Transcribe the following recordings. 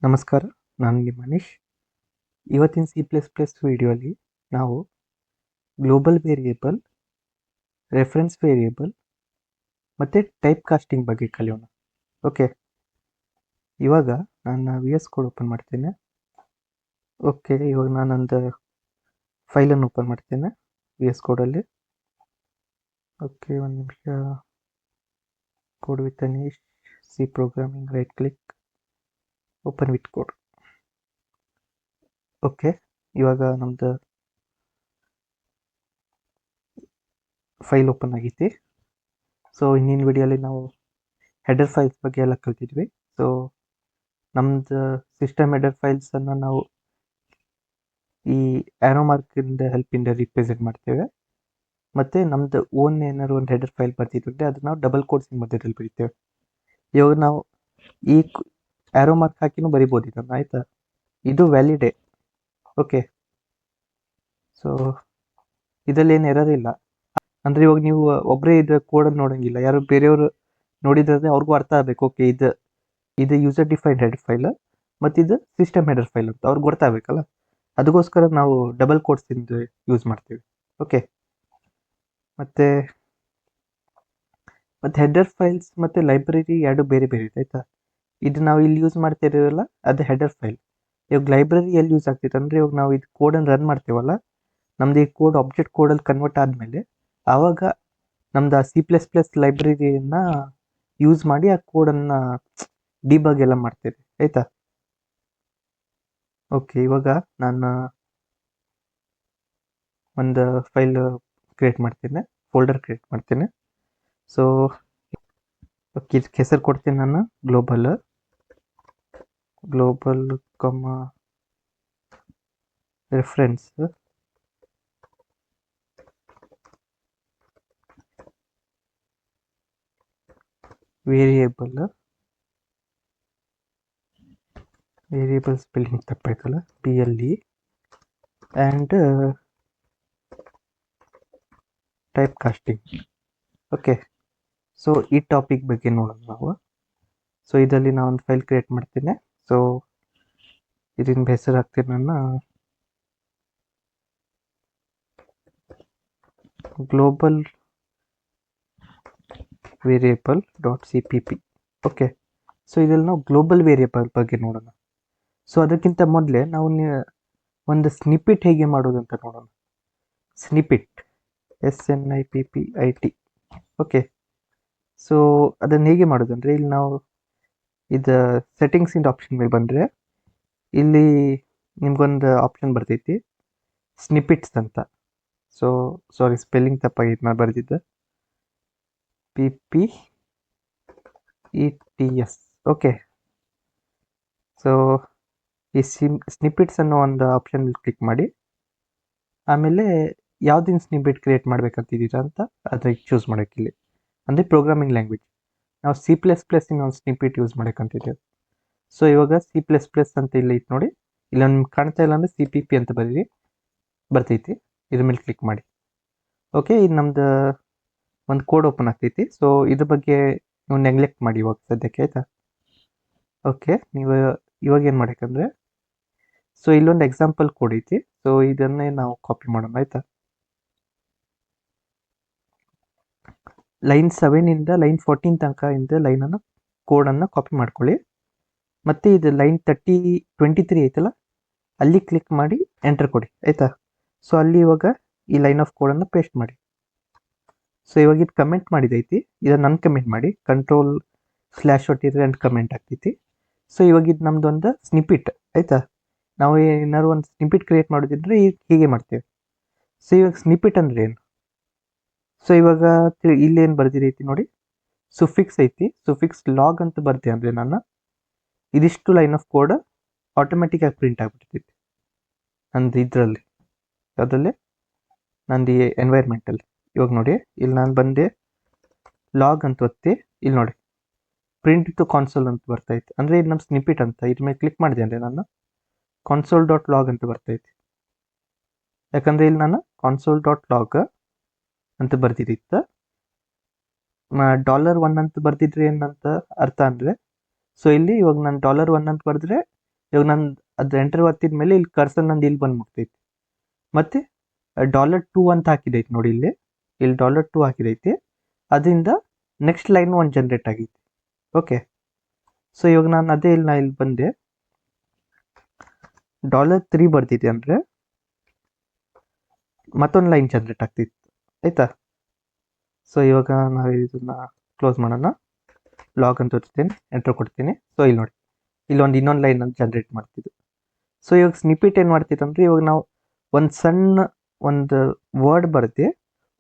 ನಮಸ್ಕಾರ, ನಾನು ನಿಮ್ಮ ಮನೀಶ್. ಇವತ್ತಿನ C++ ವಿಡಿಯೋಲಿ ನಾವು ಗ್ಲೋಬಲ್ ವೇರಿಯೇಬಲ್, ರೆಫರೆನ್ಸ್ ವೇರಿಯೇಬಲ್ ಮತ್ತು ಟೈಪ್ ಕಾಸ್ಟಿಂಗ್ ಬಗ್ಗೆ ಕಲಿಯೋಣ. ಓಕೆ, ಇವಾಗ ನಾನು VS ಕೋಡ್ ಓಪನ್ ಮಾಡ್ತೇನೆ. ಓಕೆ, ಇವಾಗ ನಾನೊಂದು ಫೈಲನ್ನು ಓಪನ್ ಮಾಡ್ತೇನೆ VS ಕೋಡಲ್ಲಿ. ಓಕೆ, ಒಂದು ನಿಮಿಷ. Code with Anish, C programming, right click, open with code. Okay, ಇವಾಗ ನಮ್ಮದು ಫೈಲ್ ಓಪನ್ ಆಗೈತಿ. ಸೊ ಇನ್ನಿನ ವಿಡಿಯೋಲಿ ನಾವು ಹೆಡರ್ ಫೈಲ್ಸ್ ಬಗ್ಗೆ ಎಲ್ಲ ಕಲ್ತಿದ್ವಿ. ಸೊ ನಮ್ದು ಸಿಸ್ಟಮ್ ಹೆಡರ್ ಫೈಲ್ಸನ್ನು ನಾವು ಈ ಆ್ಯರೋ ಮಾರ್ಕಿಂದ ಹೆಲ್ಪಿಂದ ರಿಪ್ರೆಸೆಂಟ್ ಮಾಡ್ತೇವೆ. ಮತ್ತು ನಮ್ದು ಓನ್ ಏನಾದ್ರು ಒಂದು ಹೆಡರ್ ಫೈಲ್ ಬರ್ತಿದ್ರೆ ಅದನ್ನ ನಾವು ಡಬಲ್ ಕೋಟ್ಸಿಂಗ್ ಮಧ್ಯದಲ್ಲಿ ಬರಿತೇವೆ. ಇವಾಗ ನಾವು ಈ ಆ್ಯರೋ ಮಾರ್ಕ್ ಹಾಕಿನೂ ಬರಿಬೋದು ಇದನ್ನು, ಆಯಿತಾ? ಇದು ವ್ಯಾಲಿಡೇ. ಓಕೆ, ಸೊ ಇದರಲ್ಲಿ ಏನು ಎರರ್ ಇಲ್ಲ. ಅಂದರೆ ಇವಾಗ ನೀವು ಒಬ್ಬರೇ ಇದು ಕೋಡನ್ನು ನೋಡೋಂಗಿಲ್ಲ, ಯಾರು ಬೇರೆಯವರು ನೋಡಿದ್ರೆ ಅವ್ರಿಗೂ ಅರ್ಥ ಆಗಬೇಕು. ಓಕೆ, ಇದು ಯೂಸರ್ ಡಿಫೈನ್ಡ್ ಹೆಡರ್ ಫೈಲ್ ಮತ್ತು ಇದು ಸಿಸ್ಟಮ್ ಹೆಡರ್ ಫೈಲ್ ಅಂತ ಅವ್ರಿಗೆ ಗೊತ್ತಾಗಬೇಕಲ್ಲ. ಅದಕ್ಕೋಸ್ಕರ ನಾವು ಡಬಲ್ ಕೋಟ್ಸಿಂದ ಯೂಸ್ ಮಾಡ್ತೀವಿ. ಓಕೆ, ಮತ್ತು ಹೆಡರ್ ಫೈಲ್ಸ್ ಮತ್ತು ಲೈಬ್ರರಿ ಎರಡು ಬೇರೆ ಬೇರೆ ಇದೆ, ಆಯಿತಾ? ಇದು ನಾವು ಇಲ್ಲಿ ಯೂಸ್ ಮಾಡ್ತಿರೋಲ್ಲ, ಅದು ಹೆಡರ್ ಫೈಲ್. ಇವಾಗ ಲೈಬ್ರರಿ ಎಲ್ಲಿ ಯೂಸ್ ಆಗ್ತೈತೆ ಅಂದರೆ, ಇವಾಗ ನಾವು ಇದು ಕೋಡನ್ನು ರನ್ ಮಾಡ್ತೀವಲ್ಲ, ನಮ್ದು ಈ ಕೋಡ್ ಆಬ್ಜೆಕ್ಟ್ ಕೋಡಲ್ಲಿ ಕನ್ವರ್ಟ್ ಆದಮೇಲೆ ಆವಾಗ ನಮ್ದು ಆ C++ ಲೈಬ್ರರಿಯನ್ನು ಯೂಸ್ ಮಾಡಿ ಆ ಕೋಡನ್ನು ಡಿಬಗ್ ಎಲ್ಲ ಮಾಡ್ತೇವೆ, ಆಯಿತಾ? ಓಕೆ, ಇವಾಗ ನಾನು ಒಂದು ಫೈಲ್ ಕ್ರಿಯೇಟ್ ಮಾಡ್ತೇನೆ, ಫೋಲ್ಡರ್ ಕ್ರಿಯೇಟ್ ಮಾಡ್ತೇನೆ. ಸೊ ಓಕೆ, ಇದಕ್ಕೆ ಹೆಸರು ಕೊಡ್ತೀನಿ ನಾನು ಗ್ಲೋಬಲ್, ರೆಫರೆನ್ಸ್ ವೇರಿಯೇಬಲ್ ಸ್ಪೆಲ್ಲಿಂಗ್ ತಪ್ಪಾಯ್ತಲ್ಲ, PLE and type casting. Okay, so ಈ ಟಾಪಿಕ್ ಬಗ್ಗೆ ನೋಡೋಣ ನಾವು. ಸೊ ಇದರಲ್ಲಿ ನಾನು ಒಂದು ಫೈಲ್ ಕ್ರಿಯೇಟ್ ಮಾಡ್ತೇನೆ. ಸೊ ಇದರಿಂದ ಹೆಸರು ಹಾಕ್ತೀನಿ ನಾನು global variable .cpp. Okay, so ಇದರಲ್ಲಿ ನಾವು ಗ್ಲೋಬಲ್ ವೇರಿಯೇಬಲ್ ಬಗ್ಗೆ ನೋಡೋಣ. ಸೊ ಅದಕ್ಕಿಂತ ಮೊದಲೇ ನಾವು ಒಂದು ಸ್ನಿಪಿಟ್ ಹೇಗೆ ಮಾಡೋದು ಅಂತ ನೋಡೋಣ. ಸ್ನಿಪಿಟ್, SNIPPIT. ಓಕೆ, ಸೊ ಅದನ್ನು ಹೇಗೆ ಮಾಡೋದು ಅಂದರೆ, ಇಲ್ಲಿ ನಾವು ಇದು ಸೆಟ್ಟಿಂಗ್ಸಿಂದ ಆಪ್ಷನ್ ಮೇಲೆ ಬಂದರೆ ಇಲ್ಲಿ ನಿಮ್ಗೊಂದು ಆಪ್ಷನ್ ಬರ್ತೈತಿ ಸ್ನಿಪಿಟ್ಸ್ ಅಂತ. ಸೊ ಸಾರಿ, ಸ್ಪೆಲ್ಲಿಂಗ್ ತಪ್ಪಾಗಿತ್ತು, ನಾನು ಬರೆದಿದ್ದೆ PPETS. ಓಕೆ, ಸೊ ಈ ಸ್ನಿಪಿಟ್ಸ್ ಅನ್ನೋ ಒಂದು ಆಪ್ಷನ್ ಕ್ಲಿಕ್ ಮಾಡಿ, ಆಮೇಲೆ ಯಾವುದಿನ ಸ್ನಿಪಿಟ್ ಕ್ರಿಯೇಟ್ ಮಾಡ್ಬೇಕಂತಿದ್ದೀರಾ ಅಂತ ಅದಕ್ಕೆ ಚೂಸ್ ಮಾಡೋಕ್ಕಿಲ್ಲಿ. ಅಂದರೆ ಪ್ರೋಗ್ರಾಮಿಂಗ್ ಲ್ಯಾಂಗ್ವೇಜ್ ನಾವು C++ ಒಂದು ಸ್ನಿಪಿಟ್ ಯೂಸ್ ಮಾಡೋಕ್ಕಂತಿದ್ದೇವೆ. ಸೊ ಇವಾಗ C++ ಅಂತ ಇಲ್ಲಿ ಇತ್ತು ನೋಡಿ, ಇಲ್ಲ ನಿಮ್ಗೆ ಕಾಣ್ತಾ ಇಲ್ಲ ಅಂದರೆ CPP ಅಂತ ಬರ್ತೈತಿ. ಇದ್ರ ಮೇಲೆ ಕ್ಲಿಕ್ ಮಾಡಿ. ಓಕೆ, ಇದು ನಮ್ದು ಒಂದು ಕೋಡ್ ಓಪನ್ ಆಗ್ತೈತಿ. ಸೊ ಇದ್ರ ಬಗ್ಗೆ ನೀವು ನೆಗ್ಲೆಕ್ಟ್ ಮಾಡಿ ಇವಾಗ ಸದ್ಯಕ್ಕೆ, ಆಯಿತಾ? ಓಕೆ, ನೀವು ಇವಾಗ ಏನು ಮಾಡಬೇಕಂದ್ರೆ, ಸೊ ಇಲ್ಲೊಂದು ಎಕ್ಸಾಂಪಲ್ ಕೋಡ್ ಐತಿ. ಸೊ ಇದನ್ನೇ ನಾವು ಕಾಪಿ ಮಾಡೋಣ, ಆಯಿತಾ? ಲೈನ್ 7ಇಂದ ಲೈನ್ 14 ತನಕ ಇಂದ ಲೈನನ್ನು ಕೋಡನ್ನು ಕಾಪಿ ಮಾಡ್ಕೊಳ್ಳಿ. ಮತ್ತು ಇದು ಲೈನ್ 23 ಐತಲ್ಲ, ಅಲ್ಲಿ ಕ್ಲಿಕ್ ಮಾಡಿ ಎಂಟರ್ ಕೊಡಿ, ಆಯಿತಾ? ಸೊ ಅಲ್ಲಿ ಇವಾಗ ಈ ಲೈನ್ ಆಫ್ ಕೋಡನ್ನು ಪೇಸ್ಟ್ ಮಾಡಿ. ಸೊ ಇವಾಗ ಇದು ಕಮೆಂಟ್ ಮಾಡಿದೈತಿ, ಇದನ್ನು ಅನ್ಕಮೆಂಟ್ ಮಾಡಿ, Ctrl/ ಒಟ್ಟಿದ್ರೆ ಅಂಡ್ ಕಮೆಂಟ್ ಆಗ್ತೈತಿ. ಸೊ ಇವಾಗ ಇದು ನಮ್ದೊಂದು ಸ್ನಿಪಿಟ್, ಆಯಿತಾ? ನಾವು ಏನಾದ್ರು ಒಂದು ಸ್ನಿಪಿಟ್ ಕ್ರಿಯೇಟ್ ಮಾಡೋದಿದ್ರೆ ಹೀಗೆ ಮಾಡ್ತೇವೆ. ಸೊ ಇವಾಗ ಸ್ನಿಪಿಟ್ ಅಂದರೆ ಏನು? ಸೊ ಇವಾಗ ಇಲ್ಲೇನು ಬರ್ದಿರೈತಿ ನೋಡಿ, ಸುಫಿಕ್ಸ್ ಐತಿ. ಸುಫಿಕ್ಸ್ ಲಾಗ್ ಅಂತ ಬರ್ದೆ ಅಂದರೆ ನಾನು ಇದಿಷ್ಟು ಲೈನ್ ಆಫ್ ಕೋಡ್ ಆಟೋಮೆಟಿಕ್ಕಾಗಿ ಪ್ರಿಂಟ್ ಆಗಿಬಿಡ್ತೈತಿ ನಂದು ಇದರಲ್ಲಿ, ಯಾವುದ್ರಲ್ಲಿ? ನಂದು ಎನ್ವೈರ್ಮೆಂಟಲ್ಲಿ. ಇವಾಗ ನೋಡಿ, ಇಲ್ಲಿ ನಾನು ಬಂದೆ ಲಾಗ್ ಅಂತ ಒತ್ತಿ, ಇಲ್ಲಿ ನೋಡಿ ಪ್ರಿಂಟ್ ಟು ಕಾನ್ಸೋಲ್ ಅಂತ ಬರ್ತೈತಿ. ಅಂದರೆ ಇದು ನಮ್ಮ ಸ್ನಿಪಿಟ್ ಅಂತ. ಇದ್ರ ಮೇಲೆ ಕ್ಲಿಕ್ ಮಾಡಿದೆ ಅಂದರೆ ನಾನು console.log ಅಂತ ಬರ್ತೈತಿ. ಯಾಕಂದರೆ ಇಲ್ಲಿ ನಾನು console.log ಅಂತ ಬರ್ದಿದ್ದಿತ್ತು. $1 ಅಂತ ಬರ್ದಿದ್ರೆ ಏನಂತ ಅರ್ಥ ಅಂದರೆ, ಸೊ ಇಲ್ಲಿ ಇವಾಗ ನಾನು $1 ಅಂತ ಬರೆದ್ರೆ ಇವಾಗ ನಾನು ಅದು ಎಂಟರ್ ಒತ್ತಿದ ಮೇಲೆ ಇಲ್ಲಿ ಕರ್ಸರ್ ನಂದು ಇಲ್ಲಿ ಬಂದು ಮುಟ್ತೈತಿ. ಮತ್ತು $2 ಅಂತ ಹಾಕಿದೈತಿ ನೋಡಿ ಇಲ್ಲಿ $2 ಹಾಕಿದೈತಿ. ಅದರಿಂದ ನೆಕ್ಸ್ಟ್ ಲೈನ್ ಒಂದು ಜನ್ರೇಟ್ ಆಗೈತಿ. ಓಕೆ, ಸೊ ಇವಾಗ ನಾನು ಅದೇ ಇಲ್ಲಿ ಬಂದೆ $3 ಬರ್ತಿದೆ ಅಂದರೆ ಮತ್ತೊಂದು ಲೈನ್ ಜನ್ರೇಟ್ ಆಗ್ತಿತ್ತು ಆಯಿತಾ. ಸೊ ಇವಾಗ ನಾವು ಇದನ್ನು ಕ್ಲೋಸ್ ಮಾಡೋಣ, ಲಾಗ್ ಅಂತ ತೋರಿಸ್ತೀನಿ, ಎಂಟ್ರ್ ಕೊಡ್ತೀನಿ. ಸೊ ಇಲ್ಲಿ ನೋಡಿ ಇನ್ನೊಂದು ಲೈನ್ ಅಂತ ಜನ್ರೇಟ್ ಮಾಡ್ತಿದ್ದು. ಸೊ ಇವಾಗ ಸ್ನಿಪಿಟ್ ಏನು ಮಾಡ್ತಿತ್ತು ಅಂದರೆ ಇವಾಗ ನಾವು ಒಂದು ಸಣ್ಣ ಒಂದು ವರ್ಡ್ ಬರುತ್ತೆ,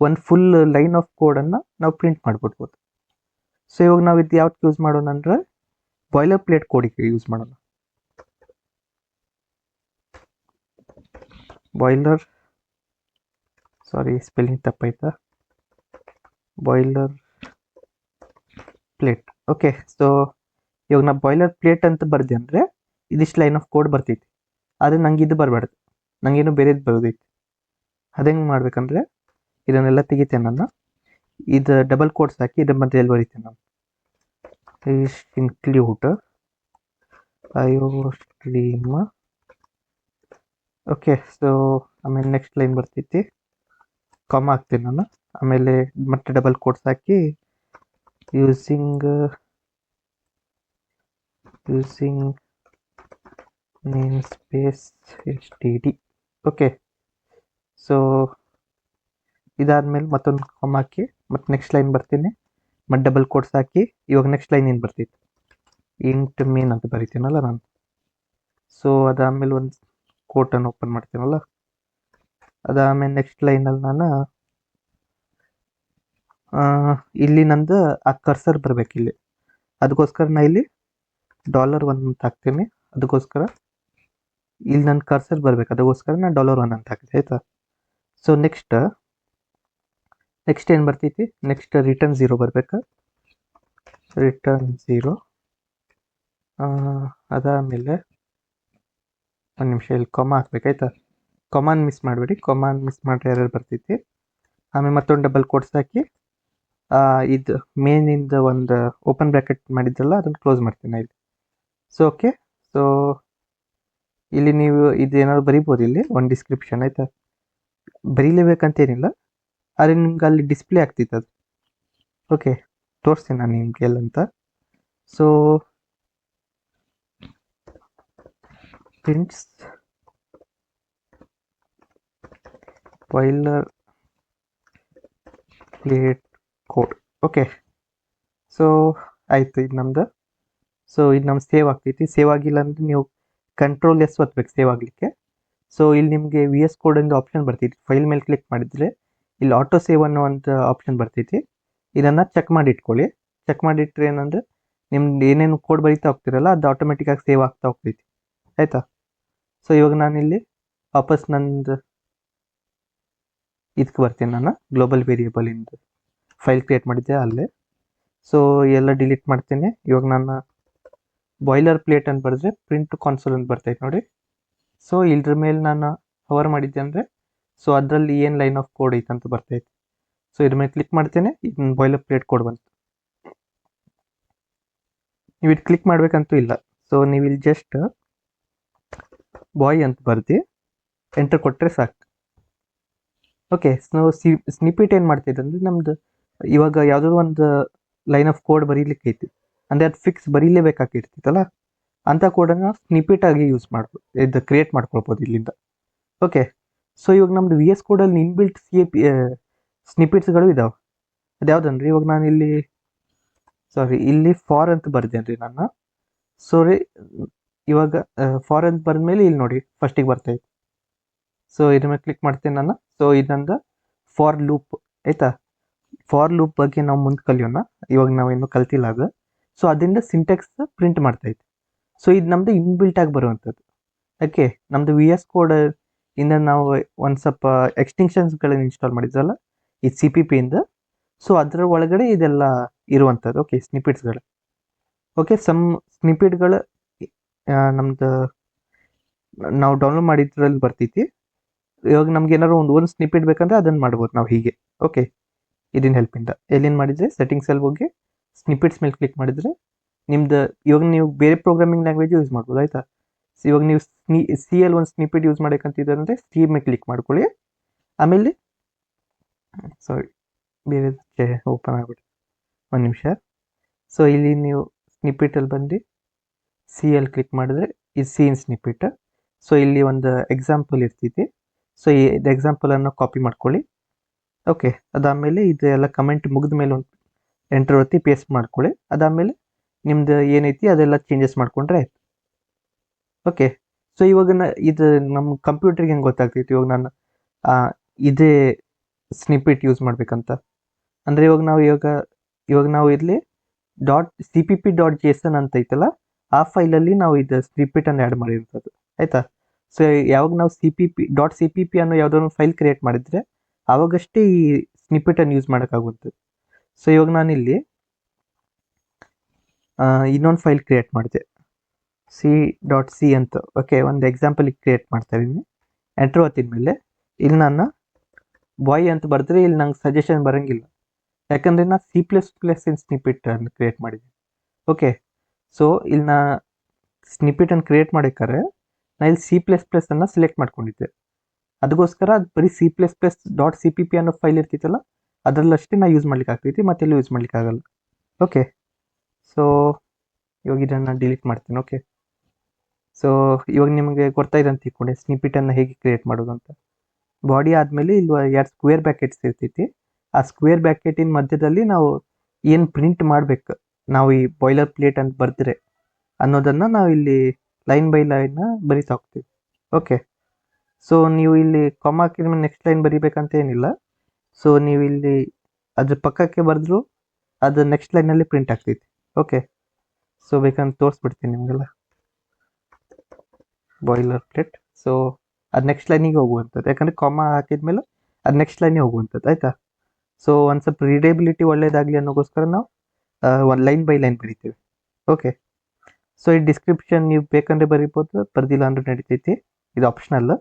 ಒಂದು ಫುಲ್ ಲೈನ್ ಆಫ್ ಕೋಡನ್ನು ನಾವು ಪ್ರಿಂಟ್ ಮಾಡಿಬಿಡ್ಬೋದು. ಸೊ ಇವಾಗ ನಾವು ಇದು ಯಾವ್ದು ಯೂಸ್ ಮಾಡೋಣ ಅಂದರೆ ಬಾಯ್ಲರ್ ಪ್ಲೇಟ್ ಕೋಡಿಗೆ ಯೂಸ್ ಮಾಡೋಣ. ಬಾಯ್ಲರ್, ಸಾರಿ ಸ್ಪೆಲ್ಲಿಂಗ್ ತಪ್ಪಾಯ್ತಾ, ಬಾಯ್ಲರ್ ಪ್ಲೇಟ್. ಓಕೆ, ಸೊ ಇವಾಗ ನಾ ಬಾಯ್ಲರ್ ಪ್ಲೇಟ್ ಅಂತ ಬರ್ದೆ ಅಂದರೆ ಇದಿಷ್ಟು ಲೈನ್ ಆಫ್ ಕೋಡ್ ಬರ್ತೈತಿ. ಆದರೆ ನಂಗೆ ಇದು ಬರಬಾರ್ದು, ನಂಗೇನು ಬೇರೆದು ಬರೋದೈತಿ. ಅದೇಂಗೆ ಮಾಡ್ಬೇಕಂದ್ರೆ ಇದನ್ನೆಲ್ಲ ತೆಗಿತೇನೆ ನಾನು, ಇದು ಡಬಲ್ ಕೋಡ್ಸ್ ಹಾಕಿ ಇದ್ರ ಮಧ್ಯದಲ್ಲಿ ಬರೀತೇನೆ ನಾನು. Include IOStream. ಓಕೆ, ಸೊ ಆಮೇಲೆ ನೆಕ್ಸ್ಟ್ ಲೈನ್ ಬರ್ತೈತಿ, ಕಾಮ ಹಾಕ್ತೀನಿ ನಾನು. ಆಮೇಲೆ ಮತ್ತೆ ಡಬಲ್ ಕೋಡ್ಸ್ ಹಾಕಿ using namespace STD. Okay, so ಇದಾದ್ಮೇಲೆ ಮತ್ತೊಂದು ಕಾಮ ಹಾಕಿ ಮತ್ತೆ ನೆಕ್ಸ್ಟ್ ಲೈನ್ ಬರ್ತೀನಿ, ಮತ್ತೆ ಡಬಲ್ ಕೋಡ್ಸ್ ಹಾಕಿ ಇವಾಗ ನೆಕ್ಸ್ಟ್ ಲೈನ್ ಏನು ಬರ್ತೈತಿ ಇಂಟ್ ಮೇನ್ ಅಂತ ಬರಿತೀನಲ್ಲ ನಾನು. ಸೊ ಅದಾದಮೇಲೆ ಒಂದು ಕೋಟನ್ನು ಓಪನ್ ಮಾಡ್ತೀನಲ್ಲ, ಅದಾದಮೇಲೆ ನೆಕ್ಸ್ಟ್ ಲೈನಲ್ಲಿ ನಾನು ಇಲ್ಲಿ ನಂದು ಆ ಕರ್ಸರ್ ಬರಬೇಕು ಇಲ್ಲಿ, ಅದಕ್ಕೋಸ್ಕರ ನಾ ಇಲ್ಲಿ $1 ಅಂತ ಹಾಕ್ತೀನಿ. ಅದಕ್ಕೋಸ್ಕರ ಇಲ್ಲಿ ನನ್ನ ಕರ್ಸರ್ ಬರಬೇಕು, ಅದಕ್ಕೋಸ್ಕರ ನಾನು $1 ಅಂತ ಹಾಕಿದೆ ಆಯಿತಾ. ಸೊ ನೆಕ್ಸ್ಟ್ ಏನು ಬರ್ತೈತಿ, ನೆಕ್ಸ್ಟ್ ರಿಟರ್ನ್ 0 ಬರಬೇಕು, ರಿಟರ್ನ್ 0. ಅದಾದಮೇಲೆ ಒಂದು ನಿಮಿಷ ಇಲ್ಲಿ ಕೊಮ ಹಾಕ್ಬೇಕಾಯ್ತಾ, ಕೊಮಾನ್ ಮಿಸ್ ಮಾಡಬೇಡಿ, ಕೊಮಾನ್ ಮಿಸ್ ಮಾಡಿದ್ರೆ ಎರರ್ ಬರ್ತೈತಿ. ಆಮೇಲೆ ಮತ್ತೊಂದು ಡಬಲ್ ಕೋಡ್ಸ್ ಹಾಕಿ ಇದು ಮೇನಿಂದ ಒಂದು ಓಪನ್ ಬ್ರ್ಯಾಕೆಟ್ ಮಾಡಿದ್ರಲ್ಲ ಅದನ್ನು ಕ್ಲೋಸ್ ಮಾಡ್ತೀನಿ ಇಲ್ಲಿ. ಸೊ ಓಕೆ, ಸೊ ಇಲ್ಲಿ ನೀವು ಇದೇನಾದ್ರು ಬರಿಬೋದು, ಇಲ್ಲಿ ಒಂದು ಡಿಸ್ಕ್ರಿಪ್ಷನ್ ಆಯಿತಾ, ಬರೀಲೇಬೇಕಂತೇನಿಲ್ಲ, ಆದರೆ ನಿಮ್ಗೆ ಅಲ್ಲಿ ಡಿಸ್ಪ್ಲೇ ಆಗ್ತಿತ್ತು ಅದು. ಓಕೆ, ತೋರಿಸ್ತೀನಿ ನಾನು ನಿಮ್ಗೆ ಎಲ್ಲಂತ. So prints boiler plate code. Okay, so ಆಯಿತು, ಇದು ನಮ್ದು. ಸೊ ಇದು ನಮ್ಗೆ ಸೇವ್ ಆಗ್ತೈತಿ. ಸೇವ್ ಆಗಿಲ್ಲ ಅಂದರೆ ನೀವು Ctrl+S ಒತ್ತಬೇಕು ಸೇವ್ ಆಗಲಿಕ್ಕೆ. ಸೊ ಇಲ್ಲಿ ನಿಮಗೆ VS ಕೋಡ್ ಒಂದು ಆಪ್ಷನ್ ಬರ್ತೈತಿ, ಫೈಲ್ ಮೇಲೆ ಕ್ಲಿಕ್ ಮಾಡಿದರೆ ಇಲ್ಲಿ ಆಟೋ ಸೇವ್ ಅನ್ನೋ ಒಂದು ಆಪ್ಷನ್ ಬರ್ತೈತಿ. ಇದನ್ನು ಚೆಕ್ ಮಾಡಿ ಇಟ್ಕೊಳ್ಳಿ. ಚೆಕ್ ಮಾಡಿಟ್ರೆ ಏನಂದರೆ ನಿಮ್ದು ಏನೇನು ಕೋಡ್ ಬರೀತಾ ಹೋಗ್ತಿರಲ್ಲ ಅದು ಆಟೋಮೆಟಿಕ್ಕಾಗಿ ಸೇವ್ ಆಗ್ತಾ ಹೋಗ್ತೈತಿ ಆಯಿತಾ. ಸೊ ಇವಾಗ ನಾನಿಲ್ಲಿ ವಾಪಸ್ ನಂದು ಇದಕ್ಕೆ ಬರ್ತೀನಿ, ನಾನು ಗ್ಲೋಬಲ್ ವೇರಿಯೇಬಲಿಂದ ಫೈಲ್ ಕ್ರಿಯೇಟ್ ಮಾಡಿದ್ದೆ ಅಲ್ಲೇ. ಸೊ ಎಲ್ಲ ಡಿಲೀಟ್ ಮಾಡ್ತೀನಿ. ಇವಾಗ ನಾನು ಬಾಯ್ಲರ್ ಪ್ಲೇಟ್ ಅಂತ ಬರೆದ್ರೆ ಪ್ರಿಂಟ್ ಕಾನ್ಸೋಲ್ ಅಂತ ಬರ್ತೈತೆ ನೋಡಿ. ಸೊ ಇದ್ರ ಮೇಲೆ ನಾನು ಹವರ್ ಮಾಡಿದ್ದೆ ಅಂದರೆ ಸೊ ಅದರಲ್ಲಿ ಏನು ಲೈನ್ ಆಫ್ ಕೋಡ್ ಐತೆ ಅಂತ ಬರ್ತೈತೆ. ಸೊ ಇದ್ರ ಮೇಲೆ ಕ್ಲಿಕ್ ಮಾಡ್ತೇನೆ, ಇದನ್ನ ಬಾಯ್ಲರ್ ಪ್ಲೇಟ್ ಕೋಡ್ ಬಂತು. ನೀವು ಇದು ಕ್ಲಿಕ್ ಮಾಡ್ಬೇಕಂತೂ ಇಲ್ಲ. ಸೊ ನೀವು ಇಲ್ಲಿ ಜಸ್ಟ್ ಬಾಯ್ ಅಂತ ಬರ್ದು ಎಂಟರ್ ಕೊಟ್ಟರೆ ಸಾಕು. ಓಕೆ, ಸೊ ಸ್ನಿಪಿಟ್ ಏನು ಮಾಡ್ತಿದ್ದೆ ಅಂದರೆ ನಮ್ದು ಇವಾಗ ಯಾವುದೋ ಒಂದು ಲೈನ್ ಆಫ್ ಕೋಡ್ ಬರೀಲಿಕ್ಕೆ ಐತಿ ಅಂದರೆ ಅದು ಫಿಕ್ಸ್ ಬರೀಲೇಬೇಕಾಗಿರ್ತಿತ್ತಲ್ಲ, ಅಂಥ ಕೋಡನ್ನು ಸ್ನಿಪಿಟಾಗಿ ಯೂಸ್ ಮಾಡ್ಬೋದು, ಇದು ಕ್ರಿಯೇಟ್ ಮಾಡ್ಕೊಳ್ಬೋದು ಇಲ್ಲಿಂದ. ಓಕೆ, ಸೊ ಇವಾಗ ನಮ್ಮದು VS ಕೋಡಲ್ಲಿ ಇನ್ಬಿಲ್ಟ್ ಸ್ನಿಪಿಟ್ಸ್ಗಳು ಇದಾವೆ. ಅದು ಯಾವುದಂದ್ರೆ ಇವಾಗ ನಾನು ಇಲ್ಲಿ ಫಾರ್ ಅಂತ ಬರ್ದೇನೆ ರೀ ನಾನು. ಸೊ ರೀ ಇವಾಗ ಫಾರ್ ಅಂತ ಬರೆದ್ಮೇಲೆ ಇಲ್ಲಿ ನೋಡಿ ಫಸ್ಟಿಗೆ ಬರ್ತೈತೆ. ಸೊ ಇದ್ರ ಮೇಲೆ ಕ್ಲಿಕ್ ಮಾಡ್ತೇನೆ ನಾನು. ಸೊ ಇದೊಂದು ಫಾರ್ ಲೂಪ್ ಆಯಿತಾ. ಫಾರ್ ಲೂಪ್ ಬಗ್ಗೆ ನಾವು ಮುಂದೆ ಕಲಿಯೋಣ, ಇವಾಗ ನಾವೇನು ಕಲ್ತಿಲ್ಲ ಅದು. ಸೊ ಅದರಿಂದ ಸಿಂಟ್ಯಾಕ್ಸ್ ಪ್ರಿಂಟ್ ಮಾಡ್ತೈತೆ. ಸೊ ಇದು ನಮ್ಮದು ಇನ್ಬಿಲ್ಟ್ ಆಗಿ ಬರುವಂಥದ್ದು. ಓಕೆ, ನಮ್ಮದು VS ಕೋಡ್ ಇಂದ ನಾವು ಒಂದು ಸ್ವಲ್ಪ ಎಕ್ಸ್ಟೆನ್ಷನ್ಸ್ಗಳನ್ನು ಇನ್ಸ್ಟಾಲ್ ಮಾಡಿದ್ರಲ್ಲ ಈ CPP ಇಂದ. ಸೊ ಅದರ ಒಳಗಡೆ ಇದೆಲ್ಲ ಇರುವಂಥದ್ದು. ಓಕೆ, ಸ್ನಿಪಿಟ್ಸ್ಗಳು. ಓಕೆ, ಸಮ್ ಸ್ನಿಪಿಟ್ಗಳು ನಮ್ದು ನಾವು ಡೌನ್ಲೋಡ್ ಮಾಡಿದ್ರಲ್ಲಿ ಬರ್ತೈತಿ. ಇವಾಗ ನಮ್ಗೆ ಏನಾದ್ರು ಒಂದು ಸ್ನಿಪಿಟ್ ಬೇಕಂದ್ರೆ ಅದನ್ನು ಮಾಡ್ಬೋದು ನಾವು ಹೀಗೆ. ಓಕೆ, ಇದನ್ನ ಹೆಲ್ಪಿಂದ ಎಲ್ಲಿಂದ ಮಾಡಿದರೆ ಸೆಟ್ಟಿಂಗ್ಸಲ್ಲಿ ಹೋಗಿ ಸ್ನಿಪಿಟ್ಸ್ ಮೇಲೆ ಕ್ಲಿಕ್ ಮಾಡಿದರೆ ನಿಮ್ದು ಇವಾಗ ನೀವು ಬೇರೆ ಪ್ರೋಗ್ರಾಮಿಂಗ್ ಲ್ಯಾಂಗ್ವೇಜ್ ಯೂಸ್ ಮಾಡ್ಬೋದು ಆಯಿತಾ. ಇವಾಗ ನೀವು ಸಿ ಎಲ್ ಒಂದು ಸ್ನಿಪೆಟ್ ಯೂಸ್ ಮಾಡಬೇಕಂತಿದ್ದಾರೆ ಅಂದರೆ ಸಿ ಮೇಲೆ ಕ್ಲಿಕ್ ಮಾಡ್ಕೊಳ್ಳಿ. ಆಮೇಲೆ ಸಾರಿ ಬೇರೆ ಓಪನ್ ಆಗ್ಬಿಡಿ, ಒಂದು ನಿಮಿಷ. ಸೊ ಇಲ್ಲಿ ನೀವು ಸ್ನಿಪೆಟಲ್ಲಿ ಬಂದು ಸಿ ಎಲ್ ಕ್ಲಿಕ್ ಮಾಡಿದ್ರೆ ಈ ಸೀನ್ ಸ್ನಿಪೆಟ್. ಸೊ ಇಲ್ಲಿ ಒಂದು ಎಕ್ಸಾಂಪಲ್ ಇರ್ತೈತಿ. ಸೊ ಇದು ಎಕ್ಸಾಂಪಲನ್ನು ಕಾಪಿ ಮಾಡ್ಕೊಳ್ಳಿ. ಓಕೆ, ಅದಾದಮೇಲೆ ಇದೆಲ್ಲ ಕಮೆಂಟ್ ಮುಗಿದ ಮೇಲೆ ಒಂದು ಎಂಟರ್ ಒತ್ತಿ ಪೇಸ್ಟ್ ಮಾಡ್ಕೊಳ್ಳಿ. ಅದಾದಮೇಲೆ ನಿಮ್ದು ಏನೈತಿ ಅದೆಲ್ಲ ಚೇಂಜಸ್ ಮಾಡ್ಕೊಂಡ್ರೆ ಆಯ್ತು. ಓಕೆ, ಸೊ ಇವಾಗ ಇದು ನಮ್ಮ ಕಂಪ್ಯೂಟರ್ಗೆ ಹೆಂಗೆ ಗೊತ್ತಾಗ್ತೈತಿ ಇವಾಗ ನಾನು ಇದೇ ಸ್ನಿಪೆಟ್ ಯೂಸ್ ಮಾಡ್ಬೇಕಂತ ಅಂದರೆ ಇವಾಗ ನಾವು ಇಲ್ಲಿ .cpp.json ಅಂತ ಐತಲ್ಲ, ಆ ಫೈಲಲ್ಲಿ ನಾವು ಇದು ಸ್ನಿಪೆಟನ್ನು ಆ್ಯಡ್ ಮಾಡಿರ್ತದೆ, ಆಯಿತಾ. ಸೊ ಯಾವಾಗ ನಾವು .cpp ಅನ್ನೋ ಯಾವುದೋ ಒಂದು ಫೈಲ್ ಕ್ರಿಯೇಟ್ ಮಾಡಿದರೆ ಆವಾಗಷ್ಟೇ ಈ ಸ್ನಿಪೆಟನ್ನು ಯೂಸ್ ಮಾಡೋಕ್ಕಾಗುತ್ತೆ. ಸೊ ಇವಾಗ ನಾನಿಲ್ಲಿ ಇನ್ನೊಂದು ಫೈಲ್ ಕ್ರಿಯೇಟ್ ಮಾಡಿದೆ, c.c ಅಂತ. ಓಕೆ, ಒಂದು ಎಕ್ಸಾಂಪಲಿಗೆ ಕ್ರಿಯೇಟ್ ಮಾಡ್ತಾ ಇದ್ದೀನಿ. ಎಂಟ್ರ್ ಒತ್ತಿದ ಮೇಲೆ ಇಲ್ಲಿ ನಾನು ಬಾಯ್ ಅಂತ ಬರೆದ್ರೆ ಇಲ್ಲಿ ನಂಗೆ ಸಜೆಷನ್ ಬರೋಂಗಿಲ್ಲ, ಯಾಕಂದರೆ ನಾನು C++ ಸ್ನಿಪೆಟನ್ನು ಕ್ರಿಯೇಟ್ ಮಾಡಿದ್ದೀನಿ. ಓಕೆ, ಸೊ ಇಲ್ಲಿ ನಾ ಸ್ನಿಪೆಟನ್ನು ಕ್ರಿಯೇಟ್ ಮಾಡಬೇಕಾದ್ರೆ ನಾನು ಇಲ್ಲಿ C++ ಅನ್ನು ಸೆಲೆಕ್ಟ್ ಮಾಡ್ಕೊಂಡಿದ್ದೆ. ಅದಕ್ಕೋಸ್ಕರ ಅದು ಬರೀ C++.cpp ಅನ್ನೋ ಫೈಲ್ ಇರ್ತಿತ್ತಲ್ಲ ಅದರಲ್ಲಷ್ಟೇ ನಾನು ಯೂಸ್ ಮಾಡ್ಲಿಕ್ಕೆ ಆಗ್ತೈತಿ, ಮತ್ತೆಲ್ಲೂ ಯೂಸ್ ಮಾಡ್ಲಿಕ್ಕೆ ಆಗಲ್ಲ. ಓಕೆ, ಸೊ ಇವಾಗ ಇದನ್ನು ಡಿಲೀಟ್ ಮಾಡ್ತೀನಿ. ಓಕೆ, ಸೊ ಇವಾಗ ನಿಮಗೆ ಗೊತ್ತಾಯ್ತು ಅಂತ ತಿಳ್ಕೊಂಡೆ ಸ್ನಿಪೆಟನ್ನು ಹೇಗೆ ಕ್ರಿಯೇಟ್ ಮಾಡೋದು ಅಂತ. ಬಾಡಿ ಆದಮೇಲೆ ಇಲ್ಲಿ 2 ಸ್ಕ್ವೇರ್ ಬ್ಯಾಕೆಟ್ಸ್ ಇರ್ತೈತಿ. ಆ ಸ್ಕ್ವೇರ್ ಬ್ಯಾಕೆಟಿನ ಮಧ್ಯದಲ್ಲಿ ನಾವು ಏನು ಪ್ರಿಂಟ್ ಮಾಡಬೇಕು, ನಾವು ಈ ಬಾಯ್ಲರ್ ಪ್ಲೇಟ್ ಅಂತ ಬರೆದ್ರೆ ಅನ್ನೋದನ್ನು ನಾವು ಇಲ್ಲಿ ಲೈನ್ ಬೈ ಲೈನ್ ಬರಿತಾ ಹೋಗ್ತೀವಿ. ಓಕೆ, ಸೊ ನೀವು ಇಲ್ಲಿ ಕಾಮ ಹಾಕಿದ ಮೇಲೆ ನೆಕ್ಸ್ಟ್ ಲೈನ್ ಬರಿಬೇಕಂತ ಏನಿಲ್ಲ. ಸೊ ನೀವು ಇಲ್ಲಿ ಅದ್ರ ಪಕ್ಕಕ್ಕೆ ಬರೆದ್ರು ಅದು ನೆಕ್ಸ್ಟ್ ಲೈನಲ್ಲಿ ಪ್ರಿಂಟ್ ಆಗ್ತೈತಿ. ಓಕೆ, ಸೊ ಬೇಕಂತ ತೋರಿಸ್ಬಿಡ್ತೀನಿ ನಿಮಗೆಲ್ಲ. ಬಾಯ್ಲರ್ ಪ್ಲೇಟ್, ಸೊ ಅದು ನೆಕ್ಸ್ಟ್ ಲೈನಿಗೆ ಹೋಗುವಂಥದ್ದು, ಯಾಕಂದರೆ ಕಾಮ ಹಾಕಿದ್ಮೇಲೆ ಅದು ನೆಕ್ಸ್ಟ್ ಲೈನಿಗೆ ಹೋಗುವಂಥದ್ದು, ಆಯಿತಾ. ಸೊ ಒಂದು ಸ್ವಲ್ಪ ರೀಡೇಬಿಲಿಟಿ ಒಳ್ಳೇದಾಗಲಿ ಅನ್ನೋಗೋಸ್ಕರ ನಾವು ಒಂದು ಲೈನ್ ಬೈ ಲೈನ್ ಬರಿತೀವಿ. ಓಕೆ, ಸೊ ಈ ಡಿಸ್ಕ್ರಿಪ್ಷನ್ ನೀವು ಬೇಕಂದರೆ ಬರಿಬೋದು, ಬರ್ದಿಲ್ಲ ಅಂದ್ರೆ ನಡಿತೈತಿ, ಇದು ಆಪ್ಷನಲ್.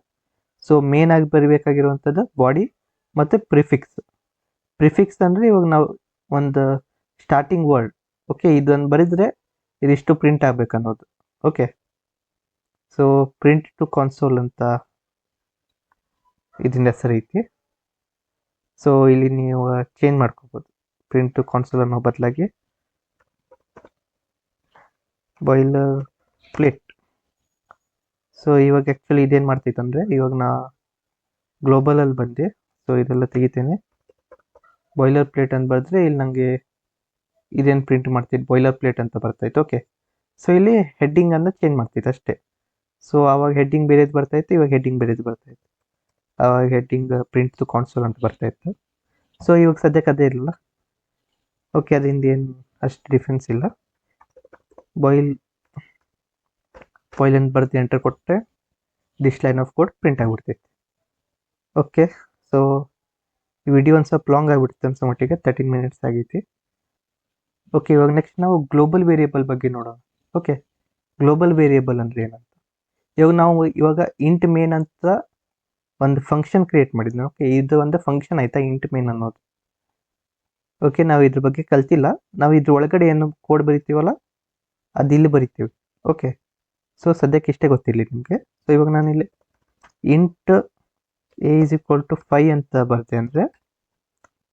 ಸೊ ಮೇನ್ ಆಗಿ ಬರಿಬೇಕಾಗಿರುವಂಥದ್ದು ಬಾಡಿ ಮತ್ತು ಪ್ರಿಫಿಕ್ಸ್ ಅಂದರೆ ಇವಾಗ ನಾವು ಒಂದು ಸ್ಟಾರ್ಟಿಂಗ್ ವರ್ಡ್, ಓಕೆ, ಇದನ್ನು ಬರೆದ್ರೆ ಇದಿಷ್ಟು ಪ್ರಿಂಟ್ ಆಗ್ಬೇಕು ಅನ್ನೋದು. Okay, so print to console ಅಂತ ಇದರಿಂದ ಹೆಸರು ಐತಿ. ಸೊ ಇಲ್ಲಿ ನೀವು ಚೇಂಜ್ ಮಾಡ್ಕೋಬೋದು, ಪ್ರಿಂಟ್ ಟು ಕಾನ್ಸೋಲ್ ಅನ್ನೋ ಬದಲಾಗಿ ಬಾಯ್ಲರ್ ಪ್ಲೇಟ್. ಸೊ ಇವಾಗ ಆ್ಯಕ್ಚುಲಿ ಇದೇನು ಮಾಡ್ತೈತೆ ಅಂದರೆ ಇವಾಗ ನಾ ಗ್ಲೋಬಲಲ್ಲಿ ಬಂದೆ. ಸೊ ಇದೆಲ್ಲ ತೆಗಿತೇನೆ. ಬಾಯ್ಲರ್ ಪ್ಲೇಟ್ ಅಂತ ಬರೆದ್ರೆ ಇಲ್ಲಿ ನನಗೆ ಇದೇನು ಪ್ರಿಂಟ್ ಮಾಡ್ತೈತೆ ಬಾಯ್ಲರ್ ಪ್ಲೇಟ್ ಅಂತ ಬರ್ತೈತೆ. ಓಕೆ, ಸೊ ಇಲ್ಲಿ ಹೆಡ್ಡಿಂಗನ್ನು ಚೇಂಜ್ ಮಾಡ್ತೈತೆ ಅಷ್ಟೇ. ಸೊ ಆವಾಗ ಹೆಡ್ಡಿಂಗ್ ಬೇರೆದು ಬರ್ತಾಯಿತ್ತು, ಇವಾಗ ಹೆಡ್ಡಿಂಗ್ ಬೇರೆದು ಬರ್ತಾಯಿತ್ತು. ಆವಾಗ ಹೆಡ್ಡಿಂಗ್ ಪ್ರಿಂಟ್ ಟು ಕಾನ್ಸೋಲ್ ಅಂತ ಬರ್ತಾಯಿತ್ತು. ಸೊ ಇವಾಗ ಸದ್ಯಕ್ಕೆ ಅದೇ ಇರಲ್ಲ. ಓಕೆ, ಅದರಿಂದ ಏನು ಅಷ್ಟು ಡಿಫ್ರೆನ್ಸ್ ಇಲ್ಲ. ಬಾಯ್ಲ್ ಅಂತ ಬರೆದು ಎಂಟರ್ ಕೊಟ್ಟರೆ this line of code print ಆಗಿಬಿಡ್ತೈತಿ. ಓಕೆ, ಸೊ ಈ ವಿಡಿಯೋ ಒಂದು ಸ್ವಲ್ಪ ಲಾಂಗ್ ಆಗಿಬಿಡುತ್ತೆ ಅನ್ಸೋ ಮಟ್ಟಿಗೆ, 13 ಮಿನಿಟ್ಸ್ ಆಗೈತಿ. ಓಕೆ, ಇವಾಗ ನೆಕ್ಸ್ಟ್ ನಾವು ಗ್ಲೋಬಲ್ ವೇರಿಯೇಬಲ್ ಬಗ್ಗೆ ನೋಡೋಣ. ಓಕೆ, ಗ್ಲೋಬಲ್ ವೇರಿಯೇಬಲ್ ಅಂದರೆ ಏನಂತ ಇವಾಗ ಇಂಟ್ ಮೇನ್ ಅಂತ ಒಂದು ಫಂಕ್ಷನ್ ಕ್ರಿಯೇಟ್ ಮಾಡಿದ್ವಿ. ಓಕೆ, ಇದು ಒಂದು ಫಂಕ್ಷನ್ ಆಯಿತಾ, ಇಂಟ್ ಮೇನ್ ಅನ್ನೋದು. ಓಕೆ, ನಾವು ಇದ್ರ ಬಗ್ಗೆ ಕಲ್ತಿಲ್ಲ, ನಾವು ಇದ್ರ ಒಳಗಡೆ ಏನು ಕೋಡ್ ಬರಿತೀವಲ್ಲ ಅದು ಇಲ್ಲಿ ಬರಿತೀವಿ. ಓಕೆ, ಸೊ ಸದ್ಯಕ್ಕೆ ಇಷ್ಟೇ ಗೊತ್ತಿರಲಿ ನಿಮಗೆ. ಸೊ ಇವಾಗ ನಾನಿಲ್ಲಿ ಇಂಟ್ a = 5 ಅಂತ ಬರ್ತೆ ಅಂದರೆ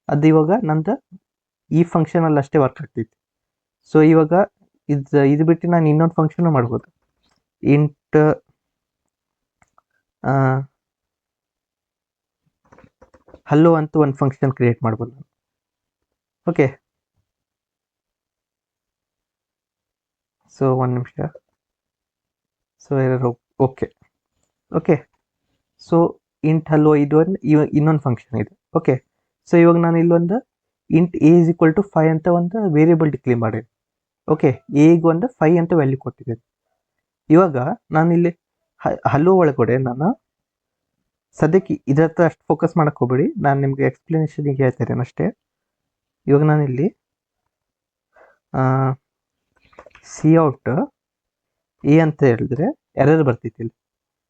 ಅದು ಇವಾಗ ನಂದು ಈ ಫಂಕ್ಷನಲ್ಲಿ ಅಷ್ಟೇ ವರ್ಕ್ ಆಗ್ತೈತಿ. ಸೊ ಇವಾಗ ಇದು ಬಿಟ್ಟು ನಾನು ಇನ್ನೊಂದು ಫಂಕ್ಷನ್ ಮಾಡ್ಬೋದು. ಇಂಟ್ ಹಲೋ ಅಂತ ಒಂದು ಫಂಕ್ಷನ್ ಕ್ರಿಯೇಟ್ ಮಾಡ್ಬೋದು ನಾನು. ಓಕೆ, ಸೊ ಒಂದು ನಿಮಿಷ. So okay, so int hello ಇದು ಇನ್ನೊಂದು ಫಂಕ್ಷನ್ ಇದೆ. ಓಕೆ, ಸೊ ಇವಾಗ ನಾನು ಇಲ್ಲೊಂದು ಇಂಟ್ a = 5 ಅಂತ ಒಂದು ವೇರಿಯೇಬಲ್ ಡಿಕ್ಲೇರ್ ಮಾಡೇನೆ. ಓಕೆ, ಎಗೆ ಒಂದು 5 ಅಂತ ವ್ಯಾಲ್ಯೂ ಕೊಟ್ಟಿದ್ದೇನೆ. ಇವಾಗ ನಾನಿಲ್ಲಿ ಹಲೋ ಒಳಗಡೆ ನಾನು ಸದ್ಯಕ್ಕೆ ಇದ್ರ ಹತ್ರ ಅಷ್ಟು ಫೋಕಸ್ ಮಾಡೋಕ್ಕೆ ಹೋಗ್ಬೇಡಿ, ನಾನು ನಿಮಗೆ ಎಕ್ಸ್ಪ್ಲನೇಷನಿಗೆ ಹೇಳ್ತಾ ಇದ್ದೇನೆ ಅಷ್ಟೇ. ಇವಾಗ ನಾನಿಲ್ಲಿ cout ಎ ಅಂತ ಹೇಳಿದ್ರೆ ಎರರ್ ಬರ್ತೈತಿ ಇಲ್ಲಿ,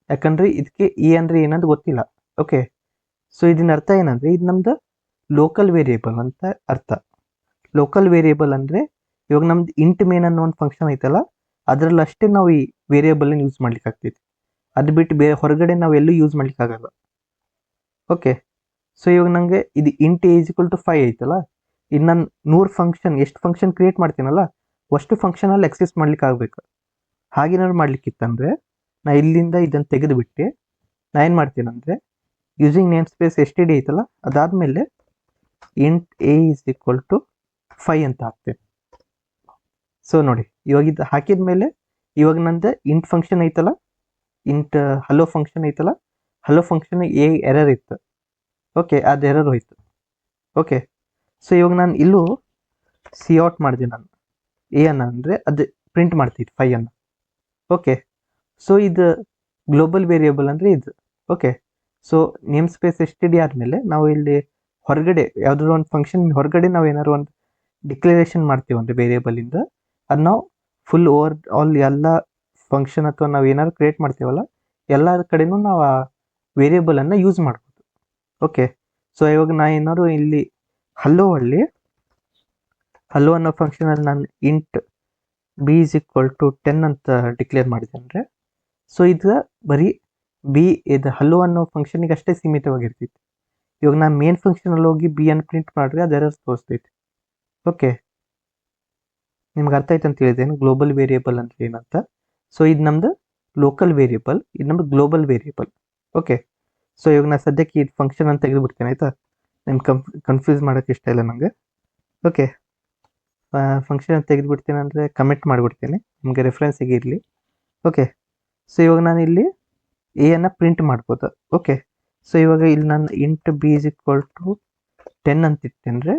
ಯಾಕಂದರೆ ಇದಕ್ಕೆ ಎ ಅಂದರೆ ಏನಂತ ಗೊತ್ತಿಲ್ಲ. ಓಕೆ, ಸೊ ಇದನ್ನ ಅರ್ಥ ಏನಂದರೆ ಇದು ನಮ್ದು ಲೋಕಲ್ ವೇರಿಯೇಬಲ್ ಅಂತ ಅರ್ಥ. ಲೋಕಲ್ ವೇರಿಯೇಬಲ್ ಅಂದರೆ ಇವಾಗ ನಮ್ದು ಇಂಟ್ ಮೇನ್ ಅನ್ನೋ ಒಂದು ಫಂಕ್ಷನ್ ಐತಲ್ಲ ಅದರಲ್ಲಿ ಅಷ್ಟೇ ನಾವು ಈ ವೇರಿಯೇಬಲ್ನ ಯೂಸ್ ಮಾಡ್ಲಿಕ್ಕೆ ಆಗ್ತೈತಿ. ಅದು ಬಿಟ್ಟು ಬೇರೆ ಹೊರಗಡೆ ನಾವು ಎಲ್ಲೂ ಯೂಸ್ ಮಾಡ್ಲಿಕ್ಕೆ ಆಗಲ್ಲ. ಓಕೆ, ಸೊ ಇವಾಗ ನನಗೆ ಇದು ಇಂಟ್ ಏಜ್ ಈಕ್ವಲ್ ಟು 5 ಐತಲ್ಲ, ಇನ್ನು ನಾನು 100 ಫಂಕ್ಷನ್ ಎಷ್ಟು ಫಂಕ್ಷನ್ ಕ್ರಿಯೇಟ್ ಮಾಡ್ತೀನಲ್ಲ ಅಷ್ಟು ಫಂಕ್ಷನಲ್ಲಿ ಎಕ್ಸೆಸ್ ಮಾಡ್ಲಿಕ್ಕೆ ಆಗಬೇಕು. ಹಾಗೇನಾದ್ರು ಮಾಡ್ಲಿಕ್ಕಿತ್ತಂದರೆ ನಾ ಇಲ್ಲಿಂದ ಇದನ್ನು ತೆಗೆದುಬಿಟ್ಟು ನಾ ಏನು ಮಾಡ್ತೀನಂದರೆ using namespace S T D ಐತಲ್ಲ, ಅದಾದಮೇಲೆ int a is equal to 5 ಅಂತ ಹಾಕ್ತೇನೆ. ಸೊ ನೋಡಿ, ಇವಾಗ ಇದು ಹಾಕಿದ ಮೇಲೆ ಇವಾಗ ನಂದು ಇಂಟ್ ಫಂಕ್ಷನ್ ಐತಲ್ಲ, ಇಂಟ್ ಹಲೋ ಫಂಕ್ಷನ್ ಐತಲ್ಲ, ಹಲೋ ಫಂಕ್ಷನ್ ಎ ಎರರ್ ಇತ್ತು. ಓಕೆ, ಅದು ಎರರ್ ಹೋಯ್ತು. ಓಕೆ, ಸೊ ಇವಾಗ ನಾನು ಇಲ್ಲೂ ಸಿ ಔಟ್ ಮಾಡಿದೆ. ನಾನು ಎ ಅನ್ನು ಅಂದರೆ ಅದು ಪ್ರಿಂಟ್ ಮಾಡ್ತಿತ್ತು 5 ಅನ್ನು. ಓಕೆ, ಸೊ ಇದು ಗ್ಲೋಬಲ್ ವೇರಿಯೇಬಲ್ ಅಂದರೆ ಇದು. Okay, so namespace S T d ಆದಮೇಲೆ ನಾವು ಇಲ್ಲಿ ಹೊರಗಡೆ ಯಾವುದಾದ್ರು ಒಂದು ಫಂಕ್ಷನ್ ಹೊರಗಡೆ ನಾವು ಏನಾದ್ರು ಒಂದು ಡಿಕ್ಲರೇಷನ್ ಮಾಡ್ತೀವಿ ಅಂದರೆ ವೇರಿಯೇಬಲಿಂದ, ಅದು ನಾವು ಫುಲ್ ಓವರ್ ಆಲ್ ಎಲ್ಲ ಫಂಕ್ಷನ್ ಅಥವಾ ನಾವು ಏನಾದ್ರು ಕ್ರಿಯೇಟ್ ಮಾಡ್ತೀವಲ್ಲ ಎಲ್ಲ ಕಡೆನೂ ನಾವು ಆ ವೇರಿಯೇಬಲನ್ನು ಯೂಸ್ ಮಾಡ್ಬೋದು. ಓಕೆ, ಸೊ ಇವಾಗ ನಾ ಏನಾದ್ರು ಇಲ್ಲಿ ಹಲೋ ಅನ್ನೋ ಫಂಕ್ಷನಲ್ಲಿ ನಾನು int b is equal to 10 ಅಂತ ಡಿಕ್ಲೇರ್ ಮಾಡಿದೆ ಅಂದರೆ, ಸೊ ಇದು ಬರೀ ಬಿ ಇದು ಹಲೋ ಅನ್ನೋ ಫಂಕ್ಷನಿಗೆ ಅಷ್ಟೇ ಸೀಮಿತವಾಗಿರ್ತೈತಿ. ಇವಾಗ ನಾನು ಮೇನ್ ಫಂಕ್ಷನಲ್ಲಿ ಹೋಗಿ ಬಿ ಅನ್ನು ಪ್ರಿಂಟ್ ಮಾಡಿದ್ರೆ ಅದು ಎರರ್ ತೋರಿಸ್ತೈತಿ. ಓಕೆ, ನಿಮ್ಗೆ ಅರ್ಥ ಆಯ್ತು ಅಂತ ಹೇಳಿದ್ದೇನು ಗ್ಲೋಬಲ್ ವೇರಿಯೇಬಲ್ ಅಂತ ಏನಂತ. ಸೊ ಇದು ನಮ್ಮದು ಲೋಕಲ್ ವೇರಿಯೇಬಲ್, ಇದು ನಮ್ಮದು ಗ್ಲೋಬಲ್ ವೇರಿಯೇಬಲ್. ಓಕೆ, ಸೊ ಇವಾಗ ನಾನು ಸದ್ಯಕ್ಕೆ ಇದು ಫಂಕ್ಷನ್ ಅಂತ ತೆಗೆದುಬಿಡ್ತೇನೆ ಆಯಿತಾ, ನಿಮ್ಗೆ ಕನ್ಫ್ಯೂಸ್ ಮಾಡೋಕ್ಕೆ ಇಷ್ಟ ಇಲ್ಲ ನನಗೆ. ಓಕೆ, ಫಂಕ್ಷನ್ ಅಂತ ತೆಗೆದುಬಿಡ್ತೇನೆ ಅಂದರೆ ಕಮೆಂಟ್ ಮಾಡಿಬಿಡ್ತೇನೆ, ನಿಮಗೆ ರೆಫರೆನ್ಸಿಗೆ ಇರಲಿ. ಓಕೆ, ಸೊ ಇವಾಗ ನಾನು ಇಲ್ಲಿ ಎ ಅನ್ನು ಪ್ರಿಂಟ್ ಮಾಡ್ಬೋದು. ಓಕೆ, ಸೊ ಇವಾಗ ಇಲ್ಲಿ ನಾನು int b is equal to 10 ಅಂತ ಇಟ್ಟೇನೆ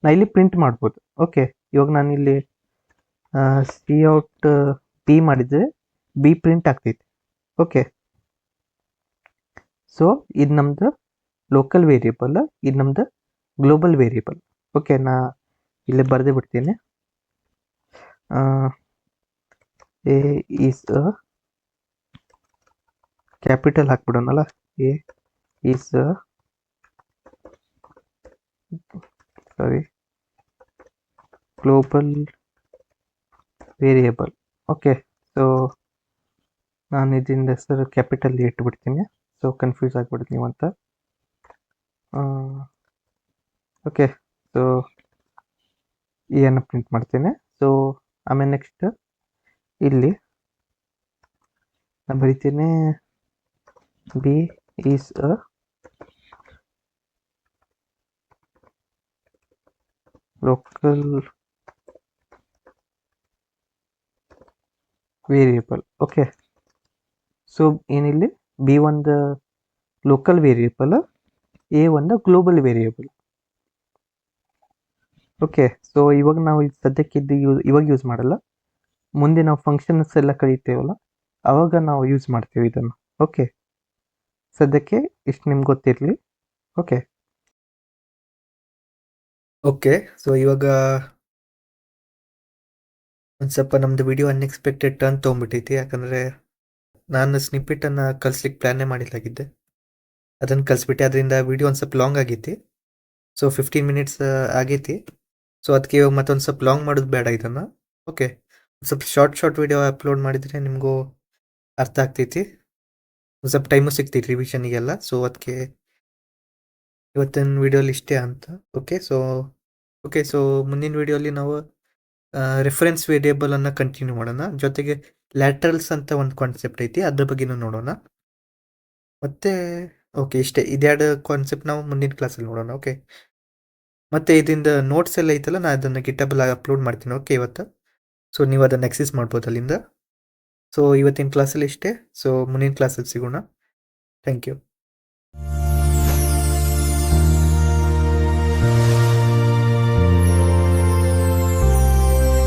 ನಾ ಇಲ್ಲಿ ಪ್ರಿಂಟ್ ಮಾಡ್ಬೋದು. ಓಕೆ, ಇವಾಗ ನಾನು ಇಲ್ಲಿ ಸಿ ಔಟ್ ಬಿ ಮಾಡಿದರೆ ಬಿ ಪ್ರಿಂಟ್ ಆಗ್ತೈತಿ. ಓಕೆ, ಸೊ ಇದು ನಮ್ಮದು ಲೋಕಲ್ ವೇರಿಯೇಬಲ್, ಇದು ನಮ್ಮದು ಗ್ಲೋಬಲ್ ವೇರಿಯೇಬಲ್. ಓಕೆ, ನಾ ಇಲ್ಲಿ ಬರೆದೇ ಬಿಡ್ತೀನಿ. ಎ ಈಸ್ ಕ್ಯಾಪಿಟಲ್ ಹಾಕ್ಬಿಡೋಣಲ್ಲ, a is global variable. Okay, so ನಾನು ಇದರಿಂದ ಹೆಸರು ಕ್ಯಾಪಿಟಲ್ ಇಟ್ಬಿಡ್ತೀನಿ, ಸೊ ಕನ್ಫ್ಯೂಸ್ ಆಗಿಬಿಡ್ತೀನಿ ನೀವು ಅಂತ. ಓಕೆ, ಸೊ ಏನು ಪ್ರಿಂಟ್ ಮಾಡ್ತೇನೆ. ಸೊ ಆಮೇಲೆ ನೆಕ್ಸ್ಟ್ ಇಲ್ಲಿ ನಾನು ಬರಿತೀನಿ b is local variable. Okay, so ಏನಿಲ್ಲಿ ಬಿ ಒಂದು ಲೋಕಲ್ ವೇರಿಯೇಬಲ್, ಎ ಒಂದು ಗ್ಲೋಬಲ್ ವೇರಿಯೇಬಲ್. ಓಕೆ, ಸೊ ಇವಾಗ ನಾವು ಸದ್ಯಕ್ಕೆ ಇದು ಇವಾಗ ಯೂಸ್ ಮಾಡಲ್ಲ, ಮುಂದೆ ನಾವು ಫಂಕ್ಷನ್ಸ್ ಎಲ್ಲ ಕಲಿತೇವಲ್ಲ ಆವಾಗ ನಾವು ಯೂಸ್ ಮಾಡ್ತೀವಿ ಇದನ್ನು. ಓಕೆ, ಸದ್ಯಕ್ಕೆ ಇಷ್ಟು ನಿಮ್ಗೆ ಗೊತ್ತಿರಲಿ. ಓಕೆ ಓಕೆ ಸೊ ಇವಾಗ ಒಂದು ಸ್ವಲ್ಪ ನಮ್ಮದು ವಿಡಿಯೋ ಅನ್ಎಕ್ಸ್ಪೆಕ್ಟೆಡ್ ಟರ್ನ್ ತೊಗೊಂಬಿಟ್ಟೈತಿ. ಯಾಕಂದರೆ ನಾನು ಸ್ನಿಪ್ಪಿಟನ್ನು ಕಲಿಸ್ಲಿಕ್ಕೆ ಪ್ಲ್ಯಾನೇ ಮಾಡಿಲ್ಲಾಗಿದ್ದೆ, ಅದನ್ನು ಕಲಿಸ್ಬಿಟ್ಟೆ. ಅದರಿಂದ ವಿಡಿಯೋ ಒಂದು ಸ್ವಲ್ಪ ಲಾಂಗ್ ಆಗೈತಿ. ಸೊ 15 ಮಿನಿಟ್ಸ್ ಆಗೈತಿ. ಸೊ ಅದಕ್ಕೆ ಇವಾಗ ಮತ್ತೊಂದು ಸ್ವಲ್ಪ ಲಾಂಗ್ ಮಾಡೋದು ಬೇಡ ಇದನ್ನು. ಓಕೆ, ಒಂದು ಸ್ವಲ್ಪ ಶಾರ್ಟ್ ವಿಡಿಯೋ ಅಪ್ಲೋಡ್ ಮಾಡಿದರೆ ನಿಮಗೂ ಅರ್ಥ ಆಗ್ತೈತಿ, ಒಂದು ಸ್ವಲ್ಪ ಟೈಮು ಸಿಗ್ತೈತಿ ರಿವಿಷನಿಗೆಲ್ಲ. ಸೊ ಅದಕ್ಕೆ ಇವತ್ತಿನ ವಿಡಿಯೋಲಿ ಇಷ್ಟೇ ಅಂತ. ಓಕೆ, ಸೊ ಮುಂದಿನ ವಿಡಿಯೋಲಿ ನಾವು ರೆಫರೆನ್ಸ್ ವೇರಿಯೇಬಲನ್ನು ಕಂಟಿನ್ಯೂ ಮಾಡೋಣ. ಜೊತೆಗೆ ಲ್ಯಾಟ್ರಲ್ಸ್ ಅಂತ ಒಂದು ಕಾನ್ಸೆಪ್ಟ್ ಐತಿ, ಅದ್ರ ಬಗ್ಗೆನೂ ನೋಡೋಣ. ಮತ್ತು ಓಕೆ, ಇಷ್ಟೇ, ಇದೆರಡು ಕಾನ್ಸೆಪ್ಟ್ ನಾವು ಮುಂದಿನ ಕ್ಲಾಸಲ್ಲಿ ನೋಡೋಣ. ಓಕೆ, ಮತ್ತು ಇದರಿಂದ ನೋಟ್ಸ್ ಎಲ್ಲ ಐತಲ್ಲ, ನಾನು ಅದನ್ನು ಗಿಟಬಲ್ ಅಪ್ಲೋಡ್ ಮಾಡ್ತೀನಿ. ಓಕೆ ಇವತ್ತು, ಸೊ ನೀವು ಅದನ್ನು ಆಕ್ಸೆಸ್ ಮಾಡ್ಬೋದು ಅಲ್ಲಿಂದ. ಸೊ ಇವತ್ತಿನ ಕ್ಲಾಸಲ್ಲಿ ಇಷ್ಟೇ. ಸೊ ಮುಂದಿನ ಕ್ಲಾಸಲ್ಲಿ ಸಿಗೋಣ. Thank you.